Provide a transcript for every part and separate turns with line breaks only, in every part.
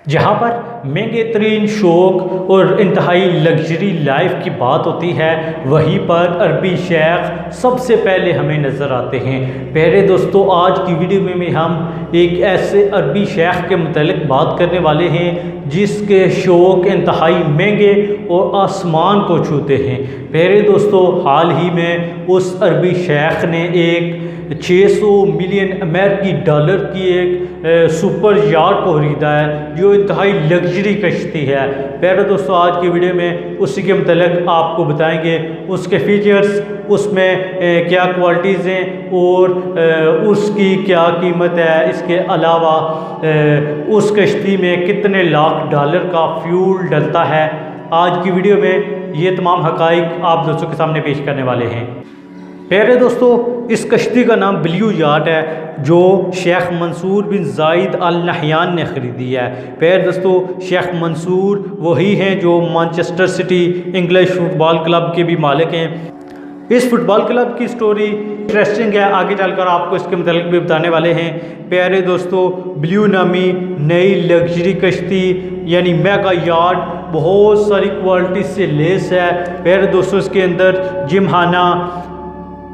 जहाँ पर महंगे तरीन शौक और इंतहाई लग्जरी लाइफ की बात होती है, वहीं पर अरबी शेख सबसे पहले हमें नज़र आते हैं। प्यारे दोस्तों, आज की वीडियो में हम एक ऐसे अरबी शेख के मुतालिक बात करने वाले हैं जिसके शौक इंतहाई महंगे और आसमान को छूते हैं। प्यारे दोस्तों, हाल ही में उस अरबी शेख ने एक 600 मिलियन अमेरिकी डॉलर की एक सुपर यार्ड को खरीदा है, जो इंतहाई लग्जरी कश्ती है। प्यारे दोस्तों, आज की वीडियो में उसी के मतलब आपको बताएंगे उसके फीचर्स, उसमें क्या क्वालिटीज़ हैं और उसकी क्या कीमत है। इसके अलावा उस कश्ती में कितने लाख डॉलर का फ्यूल डलता है। आज की वीडियो में ये तमाम हक़ाइक़ आप दोस्तों के सामने पेश करने वाले हैं। प्यारे दोस्तों, इस कश्ती का नाम ब्लू यार्ड है, जो शेख मंसूर बिन जायद अल नहयान ने ख़रीदी है। प्यारे दोस्तों, शेख मंसूर वही हैं जो Manchester city English football club के भी मालिक हैं। इस फुटबॉल क्लब की स्टोरी इंटरेस्टिंग है, आगे चलकर आपको इसके मतलब भी बताने वाले हैं। प्यारे दोस्तों, ब्लू नामी नई लग्जरी कश्ती यानी मेगा यार्ड बहुत सारी क्वालिटी से लेस है। प्यारे दोस्तों, इसके अंदर gymkhana,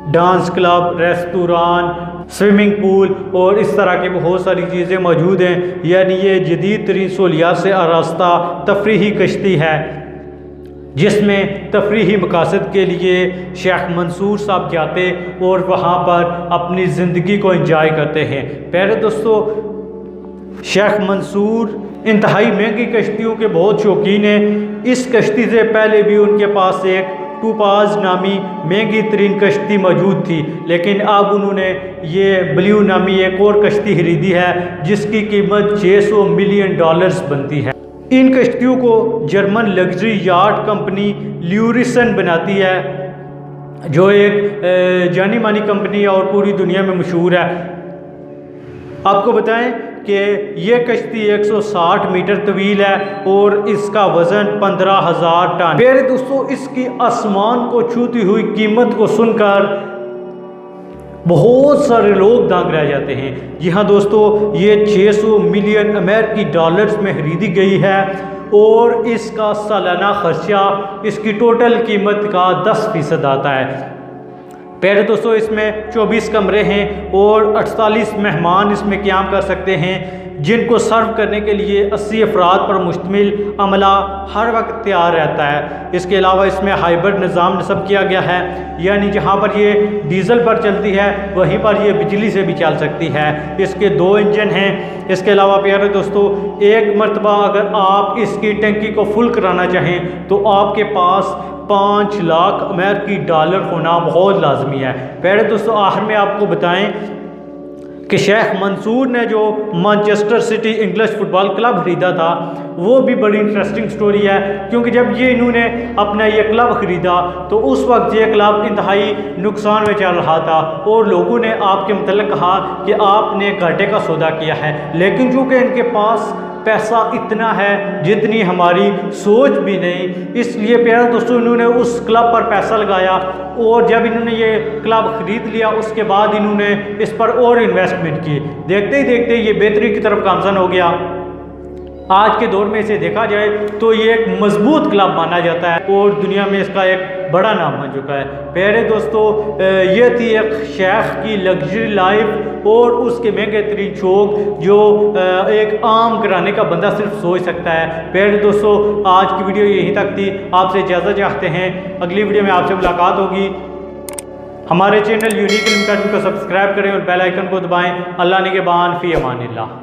dance club, restaurant, swimming pool और इस तरह की बहुत सारी चीज़ें मौजूद हैं। यानी ये जदीद तरीन सहूलियात से आरास्ता तफरीही कश्ती है, जिसमें तफरीही मकासद के लिए शेख मंसूर साहब जाते और वहाँ पर अपनी ज़िंदगी को एंजॉय करते हैं। प्यारे दोस्तों, शेख मंसूर इंतहाई महंगी कश्तियों के बहुत शौकीन हैं। इस कश्ती से पहले भी उनके पास एक टूपाज नामी महंगी तरीन कश्ती मौजूद थी, लेकिन अब उन्होंने ये ब्लू नामी एक और कश्ती खरीदी है जिसकी कीमत 600 मिलियन डॉलर्स बनती है। इन कश्तियों को जर्मन लग्जरी यार्ड कंपनी ल्यूरिसन बनाती है, जो एक जानी मानी कंपनी है और पूरी दुनिया में मशहूर है। आपको बताएं कि ये कश्ती 160 मीटर तवील है और इसका वज़न 15,000 टन। प्यारे दोस्तों, इसकी आसमान को छूती हुई कीमत को सुनकर बहुत सारे लोग दंग रह जाते हैं। जी हाँ दोस्तों, ये 600 मिलियन अमेरिकी डॉलर्स में खरीदी गई है और इसका सालाना खर्चा इसकी टोटल कीमत का 10% आता है। प्यारे दोस्तों, इसमें 24 कमरे हैं और 48 मेहमान इसमें क़याम कर सकते हैं, जिनको सर्व करने के लिए 80 अफराद पर मुश्तमिल अमला हर वक्त तैयार रहता है। इसके अलावा इसमें हाइब्रिड निज़ाम नस्ब किया गया है, यानी जहां पर ये डीजल पर चलती है वहीं पर ये बिजली से भी चल सकती है। इसके 2 इंजन हैं। इसके अलावा प्यारे दोस्तों, एक मरतबा अगर आप इसकी टंकी को फुल कराना चाहें तो आपके पास 5 लाख अमेरिकी डॉलर होना बहुत लाजमी है। प्यारे दोस्तों, आखिर में आपको बताएं कि शेख मंसूर ने जो Manchester city English football club खरीदा था, वो भी बड़ी इंटरेस्टिंग स्टोरी है, क्योंकि जब ये इन्होंने अपना ये क्लब खरीदा तो उस वक्त ये क्लब इंतहाई नुकसान में चल रहा था और लोगों ने आपके मतलब कहा कि आपने घाटे का सौदा किया है। लेकिन चूँकि इनके पास पैसा इतना है जितनी हमारी सोच भी नहीं, इसलिए प्यारे दोस्तों इन्होंने उस क्लब पर पैसा लगाया और जब इन्होंने ये क्लब ख़रीद लिया उसके बाद इन्होंने इस पर और इन्वेस्टमेंट की। देखते ही देखते ये बेहतरी की तरफ गामज़न हो गया। आज के दौर में इसे देखा जाए तो ये एक मजबूत क्लब माना जाता है और दुनिया में इसका एक बड़ा नाम बन चुका है। प्यारे दोस्तों, ये थी एक शेख की लग्जरी लाइफ और उसके महंगे तरीन शौक, जो एक आम घराने का बंदा सिर्फ सोच सकता है। प्यारे दोस्तों, आज की वीडियो यहीं तक थी। आपसे इजाज़त चाहते हैं, अगली वीडियो में आपसे मुलाकात होगी। हमारे चैनल यूनिक इल्म को सब्सक्राइब करें और बेल आइकन को दबाएं। अल्लाह निगहबान, फ़ी अमानिल्लाह।